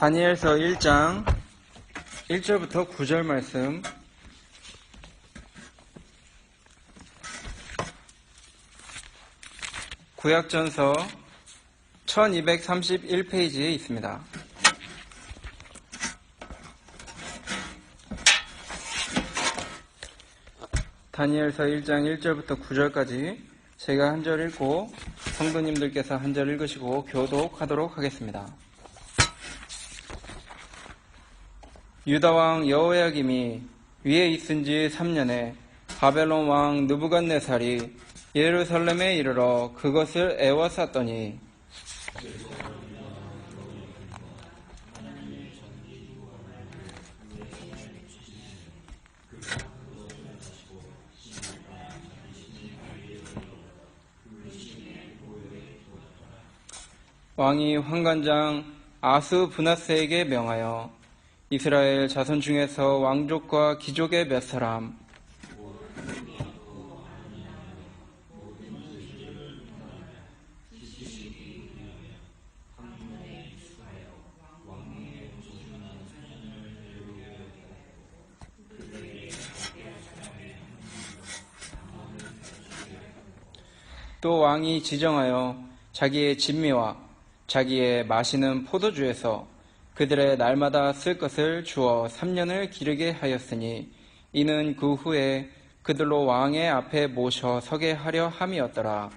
다니엘서 1장 1절부터 9절 말씀. 구약전서 1231페이지에 있습니다. 다니엘서 1장 1절부터 9절까지 제가 한 절 읽고 성도님들께서 한 절 읽으시고 교독하도록 하겠습니다. 유다왕 여호야김이 위에 있은 지 3년에 바벨론 왕 느부갓네살이 예루살렘에 이르러 그것을 에워쌌더니 왕이 환관장 아스부나스에게 명하여 이스라엘 자손 중에서 왕족과 귀족의 몇 사람 또 왕이 지정하여 자기의 진미와 자기의 마시는 포도주에서 그들의 날마다 쓸 것을 주어 3년을 기르게 하였으니 이는 그 후에 그들로 왕의 앞에 모셔 서게 하려 함이었더라.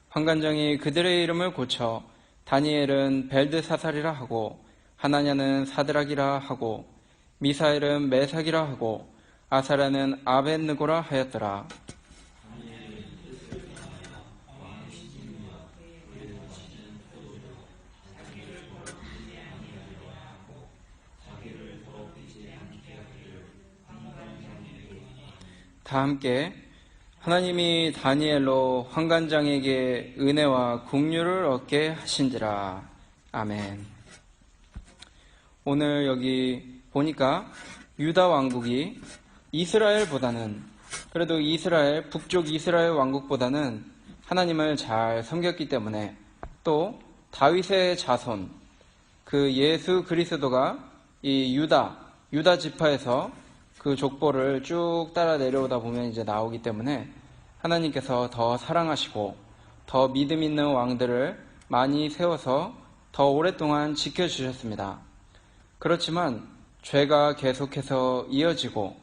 환관장이 그들의 이름을 고쳐 다니엘은 벨드사살이라 하고 하나냐는 사드락이라 하고 미사엘은 메삭이라 하고 아사랴는 아벳느고라 하였더라. 다 함께 하나님이 다니엘로 환관장에게 은혜와 긍휼을 얻게 하신지라. 아멘. 오늘 여기 보니까 유다 왕국이 이스라엘보다는, 그래도 이스라엘, 북쪽 이스라엘 왕국보다는 하나님을 잘 섬겼기 때문에, 또 다윗의 자손, 그 예수 그리스도가 이 유다 지파에서 그 족보를 쭉 따라 내려오다 보면 이제 나오기 때문에 하나님께서 더 사랑하시고 더 믿음 있는 왕들을 많이 세워서 더 오랫동안 지켜주셨습니다. 그렇지만 죄가 계속해서 이어지고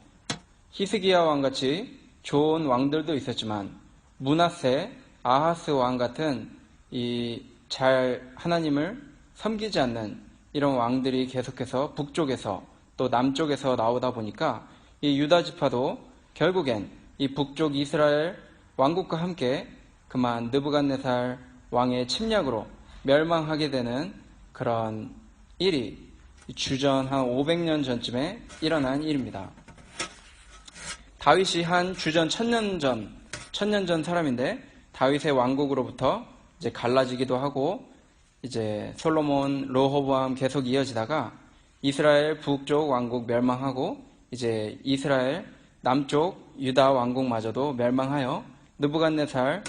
히스기야 왕같이 좋은 왕들도 있었지만 므낫세, 아하스 왕 같은 잘 하나님을 섬기지 않는 이런 왕들이 계속해서 북쪽에서 또 남쪽에서 나오다 보니까 이 유다 지파도 결국엔 이 북쪽 이스라엘 왕국과 함께 그만 느부갓네살 왕의 침략으로 멸망하게 되는 그런 일이 주전 한 500년 전쯤에 일어난 일입니다. 다윗이 한 주전 1000년 전 사람인데 다윗의 왕국으로부터 이제 갈라지기도 하고 이제 솔로몬, 르호보암 계속 이어지다가 이스라엘 북쪽 왕국 멸망하고 이제 이스라엘 남쪽 유다 왕국마저도 멸망하여 느부갓네살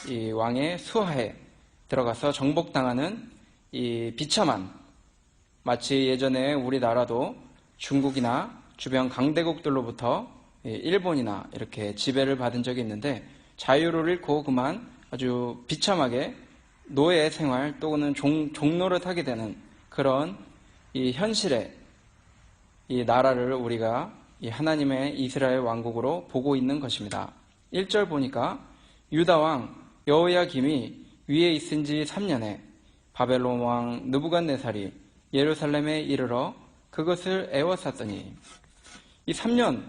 이 왕의 수하에 들어가서 정복당하는 이 비참한, 마치 예전에 우리나라도 중국이나 주변 강대국들로부터 일본이나 이렇게 지배를 받은 적이 있는데 자유를 잃고 그만 아주 비참하게 노예 생활 또는 종노릇 하게 되는 그런 이 현실의 이 나라를 우리가 이 하나님의 이스라엘 왕국으로 보고 있는 것입니다. 1절 보니까 유다 왕 여호야김이 위에 있은 지 3년에 바벨론 왕 느부갓네살이 예루살렘에 이르러 그것을 에워쌌더니 이 3년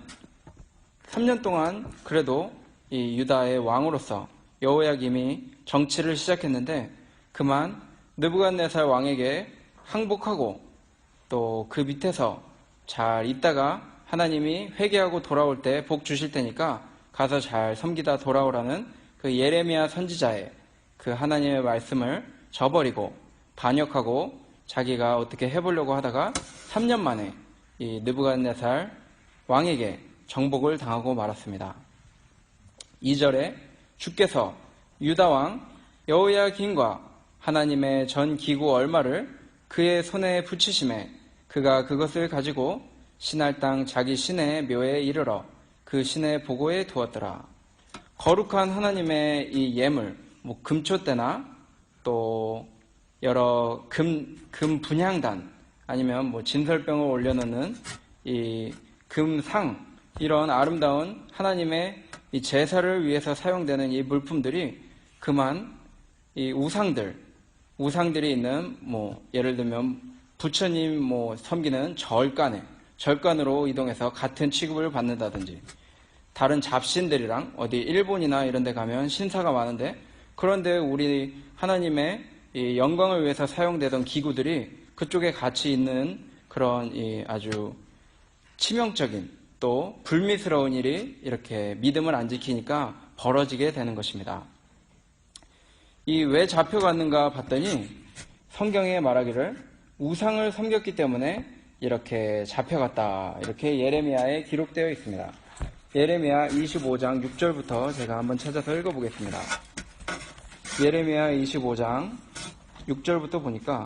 동안 그래도 이 유다의 왕으로서 여호야김이 정치를 시작했는데 그만 느부갓네살 왕에게 항복하고 또 그 밑에서 잘 있다가 하나님이 회개하고 돌아올 때 복 주실 테니까 가서 잘 섬기다 돌아오라는 그 예레미야 선지자의 그 하나님의 말씀을 저버리고 반역하고 자기가 어떻게 해보려고 하다가 3년 만에 이 느부갓네살 왕에게 정복을 당하고 말았습니다. 2절에 주께서 유다왕 여호야긴과 하나님의 전 기구 얼마를 그의 손에 붙이심에 그가 그것을 가지고 신할 땅 자기 신의 묘에 이르러 그 신의 보고에 두었더라. 거룩한 하나님의 이 예물, 금초대나 또 여러 금 분향단 아니면 진설병을 올려놓는 이 금상, 이런 아름다운 하나님의 이 제사를 위해서 사용되는 이 물품들이 그만 이 우상들이 있는 예를 들면 부처님 섬기는 절간으로 이동해서 같은 취급을 받는다든지, 다른 잡신들이랑 어디 일본이나 이런 데 가면 신사가 많은데, 그런데 우리 하나님의 이 영광을 위해서 사용되던 기구들이 그쪽에 같이 있는 그런 이 아주 치명적인 또 불미스러운 일이 이렇게 믿음을 안 지키니까 벌어지게 되는 것입니다. 이 왜 잡혀갔는가 봤더니 성경에 말하기를 우상을 섬겼기 때문에 이렇게 잡혀갔다, 이렇게 예레미야에 기록되어 있습니다. 예레미야 25장 6절부터 제가 한번 찾아서 읽어보겠습니다. 예레미야 25장 6절부터 보니까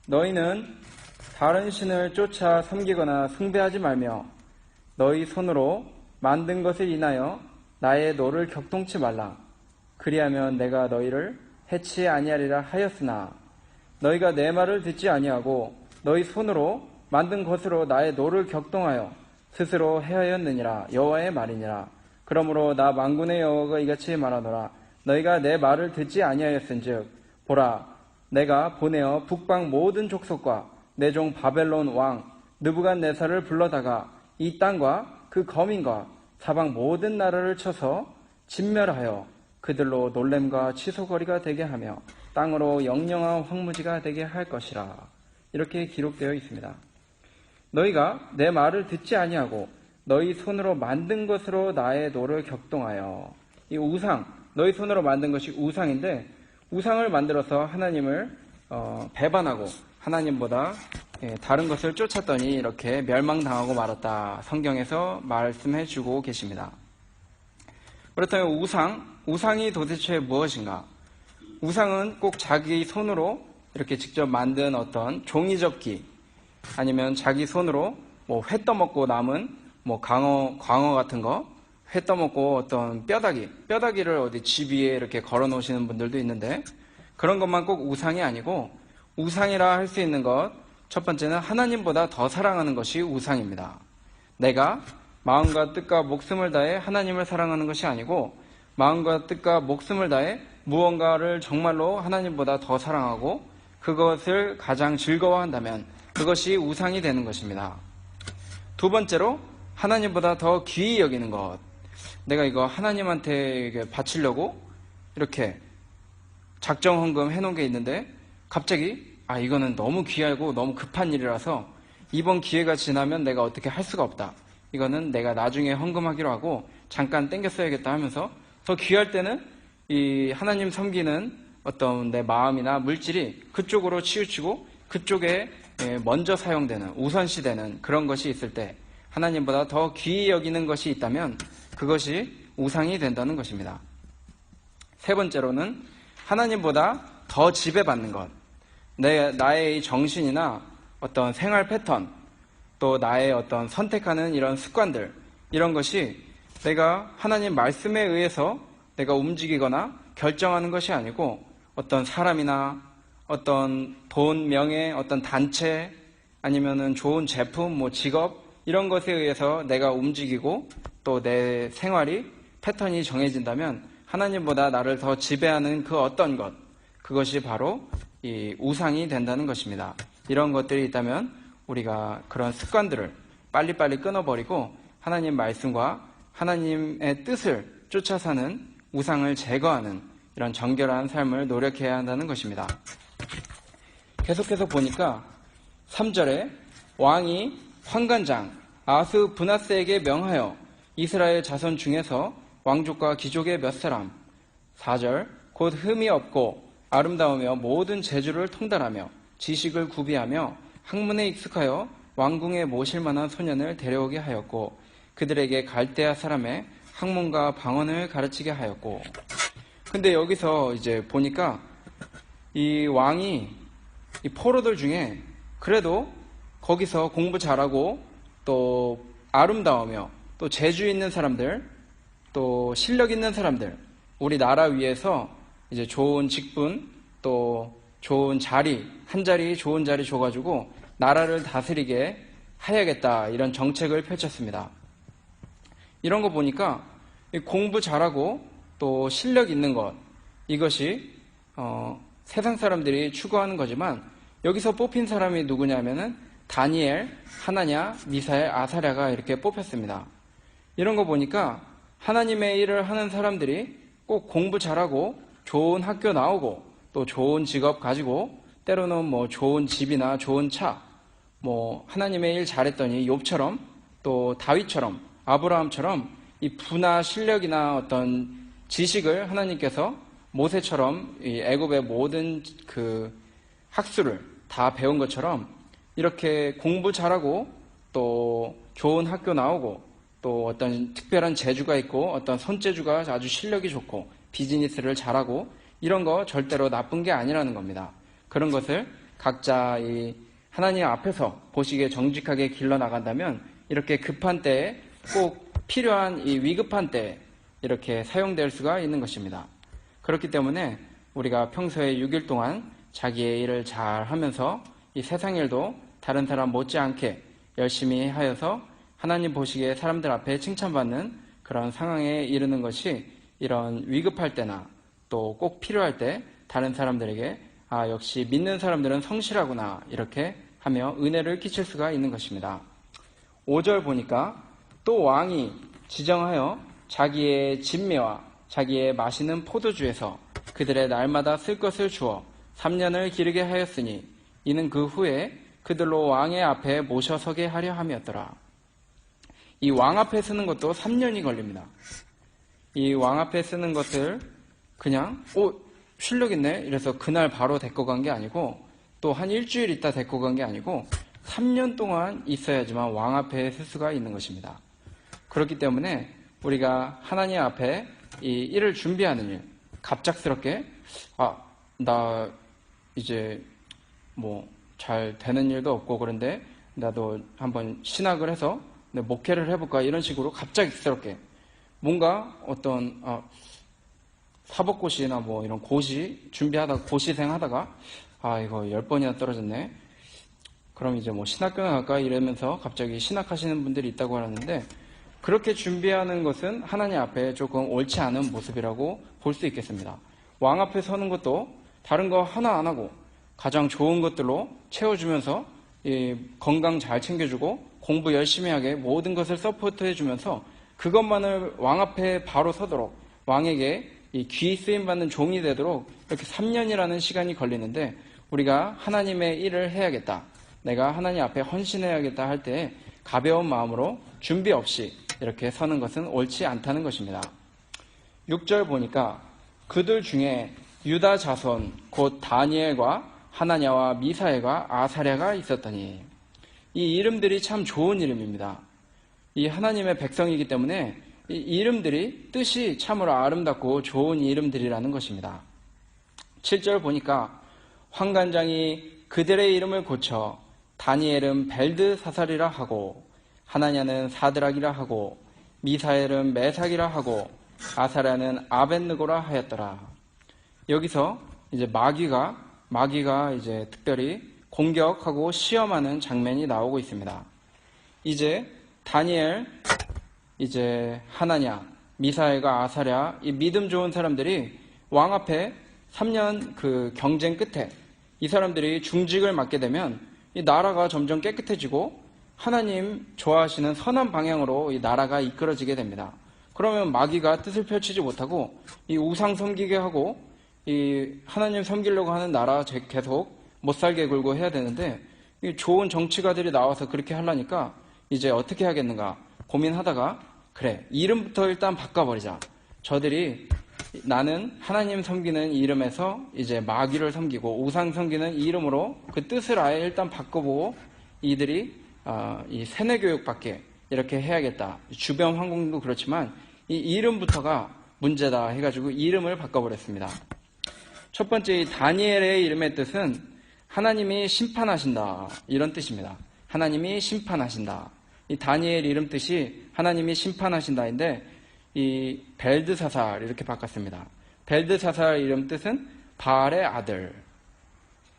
너희는 다른 신을 쫓아 섬기거나 숭배하지 말며 너희 손으로 만든 것을 인하여 나의 노를 격동치 말라. 그리하면 내가 너희를 해치 아니하리라 하였으나 너희가 내 말을 듣지 아니하고 너희 손으로 만든 것으로 나의 노를 격동하여 스스로 해하였느니라. 여호와의 말이니라. 그러므로 나 만군의 여호와가 이같이 말하노라. 너희가 내 말을 듣지 아니하였은즉 보라, 내가 보내어 북방 모든 족속과 내 종 바벨론 왕 느부갓네살을 불러다가 이 땅과 그 거민과 사방 모든 나라를 쳐서 진멸하여 그들로 놀램과 치소거리가 되게 하며 땅으로 영영한 황무지가 되게 할 것이라. 이렇게 기록되어 있습니다. 너희가 내 말을 듣지 아니하고 너희 손으로 만든 것으로 나의 노를 격동하여, 이 우상, 너희 손으로 만든 것이 우상인데, 우상을 만들어서 하나님을 배반하고 하나님보다 다른 것을 쫓았더니 이렇게 멸망당하고 말았다, 성경에서 말씀해 주고 계십니다. 그렇다면 우상이 도대체 무엇인가? 우상은 꼭 자기 손으로 이렇게 직접 만든 어떤 종이접기, 아니면 자기 손으로 회 떠먹고 남은 광어 같은 거, 회 떠먹고 어떤 뼈다귀를 어디 집 위에 이렇게 걸어 놓으시는 분들도 있는데, 그런 것만 꼭 우상이 아니고, 우상이라 할 수 있는 것, 첫 번째는 하나님보다 더 사랑하는 것이 우상입니다. 내가 마음과 뜻과 목숨을 다해 하나님을 사랑하는 것이 아니고, 마음과 뜻과 목숨을 다해 무언가를 정말로 하나님보다 더 사랑하고 그것을 가장 즐거워한다면 그것이 우상이 되는 것입니다. 두 번째로, 하나님보다 더 귀히 여기는 것. 내가 이거 하나님한테 바치려고 이렇게 작정 헌금 해놓은 게 있는데, 갑자기 이거는 너무 귀하고 너무 급한 일이라서 이번 기회가 지나면 내가 어떻게 할 수가 없다, 이거는 내가 나중에 헌금하기로 하고 잠깐 땡겼어야겠다 하면서 더 귀할 때는 이 하나님 섬기는 어떤 내 마음이나 물질이 그쪽으로 치우치고 그쪽에 먼저 사용되는, 우선시되는 그런 것이 있을 때, 하나님보다 더 귀히 여기는 것이 있다면 그것이 우상이 된다는 것입니다. 세 번째로는 하나님보다 더 지배받는 것. 나의 정신이나 어떤 생활 패턴, 또 나의 어떤 선택하는 이런 습관들, 이런 것이 내가 하나님 말씀에 의해서 내가 움직이거나 결정하는 것이 아니고, 어떤 사람이나 어떤 돈, 명예, 어떤 단체, 아니면은 좋은 제품, 직업, 이런 것에 의해서 내가 움직이고 또 내 생활이 패턴이 정해진다면 하나님보다 나를 더 지배하는 그 어떤 것, 그것이 바로 이 우상이 된다는 것입니다. 이런 것들이 있다면 우리가 그런 습관들을 빨리빨리 끊어버리고 하나님 말씀과 하나님의 뜻을 쫓아 사는, 우상을 제거하는 이런 정결한 삶을 노력해야 한다는 것입니다. 계속해서 보니까 3절에 왕이 환관장 아스브나스에게 명하여 이스라엘 자손 중에서 왕족과 귀족의 몇 사람, 4절 곧 흠이 없고 아름다우며 모든 재주를 통달하며 지식을 구비하며 학문에 익숙하여 왕궁에 모실 만한 소년을 데려오게 하였고 그들에게 갈대아 사람의 학문과 방언을 가르치게 하였고. 근데 여기서 이제 보니까 이 왕이 이 포로들 중에 그래도 거기서 공부 잘하고 또 아름다우며 또 재주 있는 사람들, 또 실력 있는 사람들, 우리나라 위에서 이제 좋은 직분, 또 좋은 자리, 한 자리 좋은 자리 줘가지고 나라를 다스리게 해야겠다, 이런 정책을 펼쳤습니다. 이런 거 보니까 공부 잘하고 또 실력 있는 것, 이것이 세상 사람들이 추구하는 거지만 여기서 뽑힌 사람이 누구냐면은 다니엘, 하나냐, 미사엘, 아사랴가 이렇게 뽑혔습니다. 이런 거 보니까 하나님의 일을 하는 사람들이 꼭 공부 잘하고 좋은 학교 나오고 또 좋은 직업 가지고 때로는 뭐 좋은 집이나 좋은 차, 뭐 하나님의 일 잘했더니 욥처럼 또 다윗처럼 아브라함처럼 이 부나 실력이나 어떤 지식을 하나님께서 모세처럼 이 애굽의 모든 그 학술을 다 배운 것처럼 이렇게 공부 잘하고 또 좋은 학교 나오고 또 어떤 특별한 재주가 있고 어떤 손재주가 아주 실력이 좋고 비즈니스를 잘하고 이런 거 절대로 나쁜 게 아니라는 겁니다. 그런 것을 각자 이 하나님 앞에서 보시기에 정직하게 길러나간다면 이렇게 급한 때에 꼭 필요한 이 위급한 때에 이렇게 사용될 수가 있는 것입니다. 그렇기 때문에 우리가 평소에 6일 동안 자기의 일을 잘 하면서 이 세상 일도 다른 사람 못지않게 열심히 하여서 하나님 보시기에 사람들 앞에 칭찬받는 그런 상황에 이르는 것이 이런 위급할 때나 또 꼭 필요할 때 다른 사람들에게 아, 역시 믿는 사람들은 성실하구나 이렇게 하며 은혜를 끼칠 수가 있는 것입니다. 5절 보니까 또 왕이 지정하여 자기의 진매와 자기의 마시는 포도주에서 그들의 날마다 쓸 것을 주어 3년을 기르게 하였으니 이는 그 후에 그들로 왕의 앞에 모셔서게 하려 함이었더라. 이 왕 앞에 쓰는 것도 3년이 걸립니다. 이 왕 앞에 쓰는 것을 그냥 실력 있네 이래서 그날 바로 데리고 간 게 아니고 또 한 일주일 있다 데리고 간 게 아니고 3년 동안 있어야지만 왕 앞에 쓸 수가 있는 것입니다. 그렇기 때문에 우리가 하나님 앞에 이 일을 준비하는 일, 갑작스럽게 나 이제 뭐 잘 되는 일도 없고 그런데 나도 한번 신학을 해서 목회를 해볼까 이런 식으로 갑작스럽게 뭔가 어떤 사법고시나 뭐 이런 고시 준비하다가 고시생 하다가 이거 10번이나 떨어졌네. 그럼 이제 뭐 신학교나 갈까 이러면서 갑자기 신학하시는 분들이 있다고 하는데 그렇게 준비하는 것은 하나님 앞에 조금 옳지 않은 모습이라고 볼 수 있겠습니다. 왕 앞에 서는 것도 다른 거 하나 안 하고 가장 좋은 것들로 채워주면서 건강 잘 챙겨주고 공부 열심히 하게 모든 것을 서포트해주면서 그것만을 왕 앞에 바로 서도록 왕에게 귀 쓰임받는 종이 되도록 이렇게 3년이라는 시간이 걸리는데 우리가 하나님의 일을 해야겠다. 내가 하나님 앞에 헌신해야겠다 할 때 가벼운 마음으로 준비 없이 이렇게 서는 것은 옳지 않다는 것입니다. 6절 보니까 그들 중에 유다 자손 곧 다니엘과 하나냐와 미사엘과 아사랴가 있었더니 이 이름들이 참 좋은 이름입니다. 이 하나님의 백성이기 때문에 이 이름들이 뜻이 참으로 아름답고 좋은 이름들이라는 것입니다. 7절 보니까 환관장이 그들의 이름을 고쳐 다니엘은 벨드사살이라 하고 하나냐는 사드락이라 하고 미사엘은 메삭이라 하고 아사랴는 아벳느고라 하였더라. 여기서 이제 마귀가 이제 특별히 공격하고 시험하는 장면이 나오고 있습니다. 이제 다니엘, 이제 하나냐, 미사엘과 아사랴, 이 믿음 좋은 사람들이 왕 앞에 3년 그 경쟁 끝에 이 사람들이 중직을 맡게 되면 이 나라가 점점 깨끗해지고 하나님 좋아하시는 선한 방향으로 이 나라가 이끌어지게 됩니다. 그러면 마귀가 뜻을 펼치지 못하고 이 우상 섬기게 하고 이 하나님 섬기려고 하는 나라 계속 못살게 굴고 해야 되는데 이 좋은 정치가들이 나와서 그렇게 하려니까 이제 어떻게 하겠는가 고민하다가 그래 이름부터 일단 바꿔버리자. 저들이 나는 하나님 섬기는 이름에서 이제 마귀를 섬기고 우상 섬기는 이 이름으로 그 뜻을 아예 일단 바꿔보고 이들이 이 세뇌 교육밖에 이렇게 해야겠다. 주변 환경도 그렇지만 이 이름부터가 문제다 해가지고 이름을 바꿔버렸습니다. 첫 번째 이 다니엘의 이름의 뜻은 하나님이 심판하신다 이런 뜻입니다. 하나님이 심판하신다. 이 다니엘 이름 뜻이 하나님이 심판하신다인데 이 벨드사살 이렇게 바꿨습니다. 벨드사살 이름 뜻은 바알의 아들.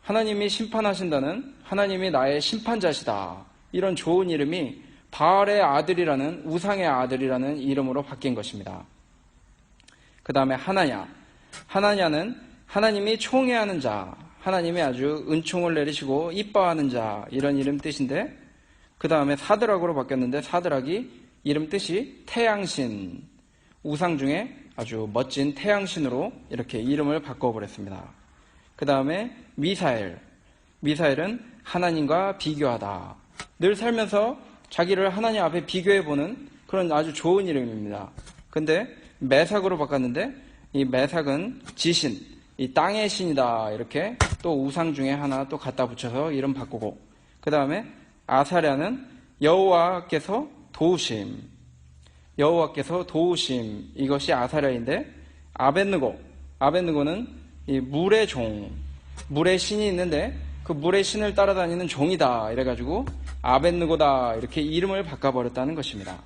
하나님이 심판하신다는 하나님이 나의 심판자시다. 이런 좋은 이름이 바알의 아들이라는 우상의 아들이라는 이름으로 바뀐 것입니다. 그 다음에 하나냐. 하나냐는 하나님이 총애하는 자, 하나님이 아주 은총을 내리시고 이뻐하는 자 이런 이름 뜻인데 그 다음에 사드락으로 바뀌었는데 사드락이 이름 뜻이 태양신, 우상 중에 아주 멋진 태양신으로 이렇게 이름을 바꿔버렸습니다. 그 다음에 미사엘. 미사엘은 하나님과 비교하다. 늘 살면서 자기를 하나님 앞에 비교해보는 그런 아주 좋은 이름입니다. 근데 메삭으로 바꿨는데 이 메삭은 지신, 이 땅의 신이다. 이렇게 또 우상 중에 하나 또 갖다 붙여서 이름 바꾸고 그 다음에 아사랴는 여호와께서 도우심. 여호와께서 도우심. 이것이 아사랴인데 아벳느고는 이 물의 종, 물의 신이 있는데 그 물의 신을 따라다니는 종이다. 이래가지고 아벳느고다. 이렇게 이름을 바꿔버렸다는 것입니다.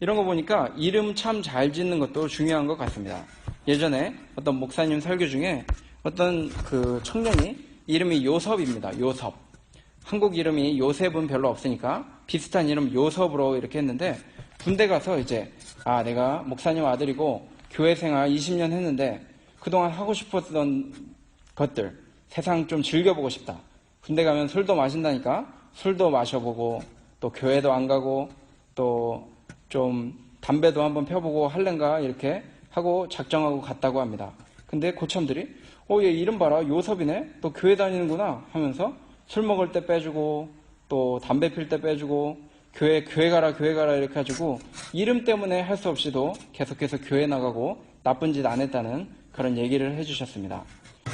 이런 거 보니까 이름 참 잘 짓는 것도 중요한 것 같습니다. 예전에 어떤 목사님 설교 중에 어떤 그 청년이 이름이 요섭입니다. 요섭. 한국 이름이 요셉은 별로 없으니까 비슷한 이름 요섭으로 이렇게 했는데 군대 가서 이제 내가 목사님 아들이고 교회 생활 20년 했는데 그동안 하고 싶었던 것들 세상 좀 즐겨보고 싶다. 군대 가면 술도 마신다니까 술도 마셔보고 또 교회도 안 가고 또 좀 담배도 한번 펴보고 할랜가 이렇게 하고 작정하고 갔다고 합니다. 근데 고참들이 얘 이름 봐라 요섭이네 또 교회 다니는구나 하면서 술 먹을 때 빼주고 또 담배 필 때 빼주고 교회 가라 이렇게 해가지고 이름 때문에 할 수 없이도 계속해서 교회 나가고 나쁜 짓 안 했다는 그런 얘기를 해주셨습니다.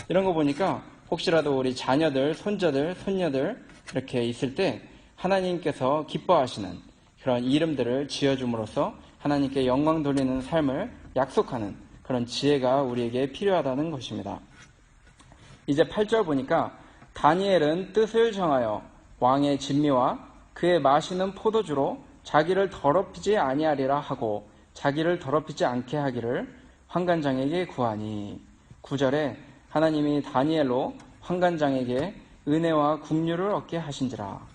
이런 거 보니까 혹시라도 우리 자녀들, 손자들, 손녀들 이렇게 있을 때 하나님께서 기뻐하시는 그런 이름들을 지어줌으로써 하나님께 영광 돌리는 삶을 약속하는 그런 지혜가 우리에게 필요하다는 것입니다. 이제 8절 보니까 다니엘은 뜻을 정하여 왕의 진미와 그의 마시는 포도주로 자기를 더럽히지 아니하리라 하고 자기를 더럽히지 않게 하기를 환관장에게 구하니 9절에 하나님이 다니엘로 환관장에게 은혜와 긍휼을 얻게 하신지라.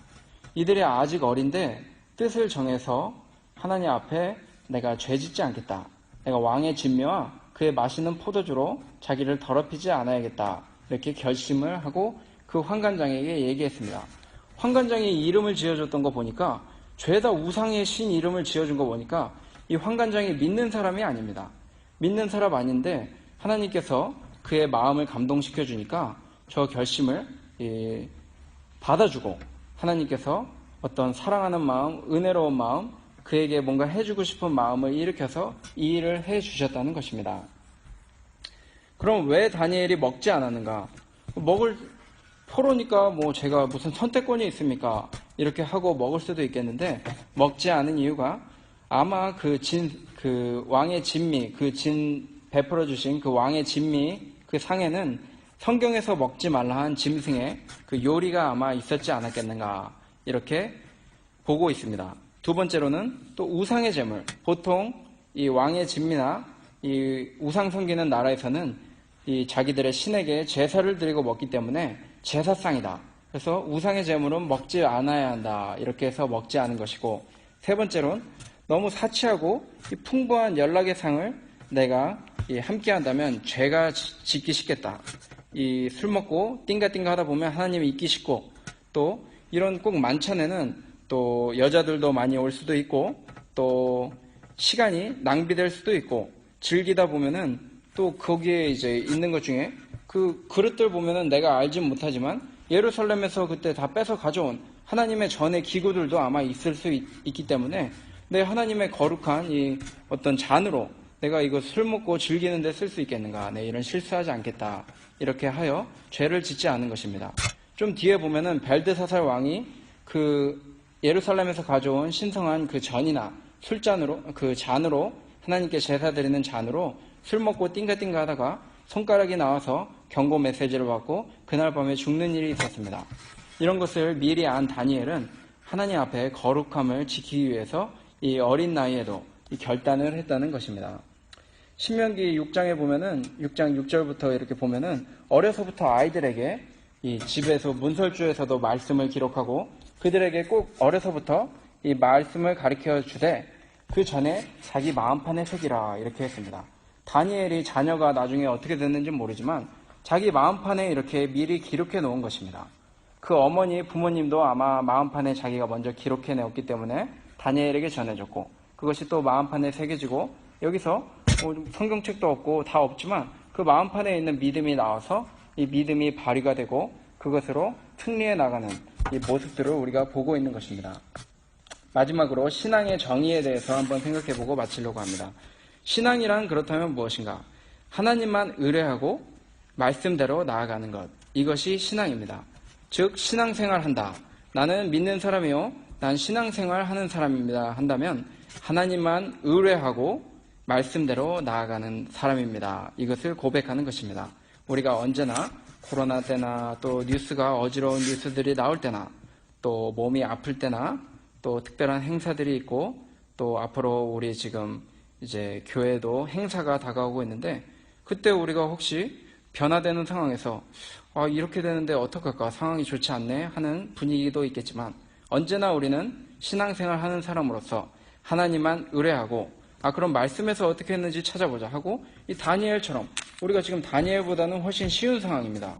이들이 아직 어린데 뜻을 정해서 하나님 앞에 내가 죄짓지 않겠다. 내가 왕의 진미와 그의 마시는 포도주로 자기를 더럽히지 않아야겠다. 이렇게 결심을 하고 그 환관장에게 얘기했습니다. 환관장이 이름을 지어줬던 거 보니까 죄다 우상의 신 이름을 지어준 거 보니까 이 환관장이 믿는 사람이 아닙니다. 믿는 사람 아닌데 하나님께서 그의 마음을 감동시켜 주니까 저 결심을 받아주고 하나님께서 어떤 사랑하는 마음, 은혜로운 마음, 그에게 뭔가 해주고 싶은 마음을 일으켜서 이 일을 해주셨다는 것입니다. 그럼 왜 다니엘이 먹지 않았는가? 먹을 포로니까 뭐 제가 무슨 선택권이 있습니까? 이렇게 하고 먹을 수도 있겠는데 먹지 않은 이유가 아마 그 왕의 진미, 베풀어 주신 그 왕의 진미 그 상에는 성경에서 먹지 말라 한 짐승의 그 요리가 아마 있었지 않았겠는가 이렇게 보고 있습니다. 두 번째로는 또 우상의 제물. 보통 이 왕의 진미나 이 우상 섬기는 나라에서는 이 자기들의 신에게 제사를 드리고 먹기 때문에 제사상이다. 그래서 우상의 제물은 먹지 않아야 한다. 이렇게 해서 먹지 않은 것이고 세 번째로는 너무 사치하고 이 풍부한 연락의 상을 내가 함께 한다면 죄가 짓기 쉽겠다. 이 술 먹고 띵가띵가 하다 보면 하나님이 잊기 쉽고 또 이런 꼭 만찬에는 또 여자들도 많이 올 수도 있고 또 시간이 낭비될 수도 있고 즐기다 보면은 또 거기에 이제 있는 것 중에 그 그릇들 보면은 내가 알진 못하지만 예루살렘에서 그때 다 뺏어 가져온 하나님의 전의 기구들도 아마 있을 수 있기 때문에 내 하나님의 거룩한 이 어떤 잔으로 내가 이거 술 먹고 즐기는데 쓸 수 있겠는가? 내일은 실수하지 않겠다. 이렇게 하여 죄를 짓지 않은 것입니다. 좀 뒤에 보면은 벨드사살 왕이 그 예루살렘에서 가져온 신성한 그 전이나 술잔으로, 그 잔으로, 하나님께 제사 드리는 잔으로 술 먹고 띵가띵가 하다가 손가락이 나와서 경고 메시지를 받고 그날 밤에 죽는 일이 있었습니다. 이런 것을 미리 안 다니엘은 하나님 앞에 거룩함을 지키기 위해서 이 어린 나이에도 이 결단을 했다는 것입니다. 신명기 6장에 보면은 6장 6절부터 이렇게 보면은 어려서부터 아이들에게 이 집에서 문설주에서도 말씀을 기록하고 그들에게 꼭 어려서부터 이 말씀을 가르쳐 주되 그 전에 자기 마음판에 새기라 이렇게 했습니다. 다니엘이 자녀가 나중에 어떻게 됐는지 모르지만 자기 마음판에 이렇게 미리 기록해 놓은 것입니다. 그 어머니 부모님도 아마 마음판에 자기가 먼저 기록해 내었기 때문에 다니엘에게 전해줬고 그것이 또 마음판에 새겨지고 여기서 성경책도 없고 다 없지만 그 마음판에 있는 믿음이 나와서 이 믿음이 발휘가 되고 그것으로 승리해 나가는 이 모습들을 우리가 보고 있는 것입니다. 마지막으로 신앙의 정의에 대해서 한번 생각해보고 마치려고 합니다. 신앙이란 그렇다면 무엇인가? 하나님만 의뢰하고 말씀대로 나아가는 것. 이것이 신앙입니다. 즉 신앙생활한다. 나는 믿는 사람이요. 난 신앙생활 하는 사람입니다. 한다면 하나님만 의뢰하고 말씀대로 나아가는 사람입니다. 이것을 고백하는 것입니다. 우리가 언제나 코로나 때나 또 뉴스가 어지러운 뉴스들이 나올 때나 또 몸이 아플 때나 또 특별한 행사들이 있고 또 앞으로 우리 지금 이제 교회도 행사가 다가오고 있는데 그때 우리가 혹시 변화되는 상황에서 이렇게 되는데 어떡할까 상황이 좋지 않네 하는 분위기도 있겠지만 언제나 우리는 신앙생활 하는 사람으로서 하나님만 의뢰하고 그럼 말씀에서 어떻게 했는지 찾아보자 하고 이 다니엘처럼 우리가 지금 다니엘보다는 훨씬 쉬운 상황입니다.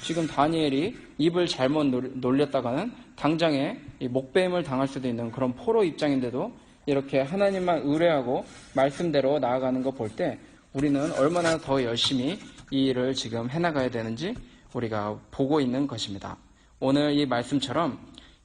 지금 다니엘이 입을 잘못 놀렸다가는 당장에 이 목배임을 당할 수도 있는 그런 포로 입장인데도 이렇게 하나님만 의뢰하고 말씀대로 나아가는 거 볼 때 우리는 얼마나 더 열심히 이 일을 지금 해나가야 되는지 우리가 보고 있는 것입니다. 오늘 이 말씀처럼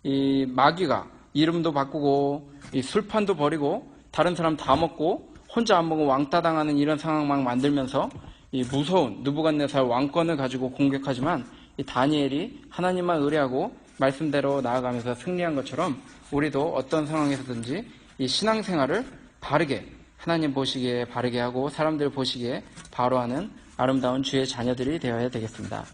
이 마귀가 이름도 바꾸고 이 술판도 버리고 다른 사람 다 먹고 혼자 안 먹고 왕따 당하는 이런 상황 막 만들면서 이 무서운 느부갓네살 왕권을 가지고 공격하지만 이 다니엘이 하나님만 의뢰하고 말씀대로 나아가면서 승리한 것처럼 우리도 어떤 상황에서든지 이 신앙생활을 바르게 하나님 보시기에 바르게 하고 사람들 보시기에 바로 하는 아름다운 주의 자녀들이 되어야 되겠습니다.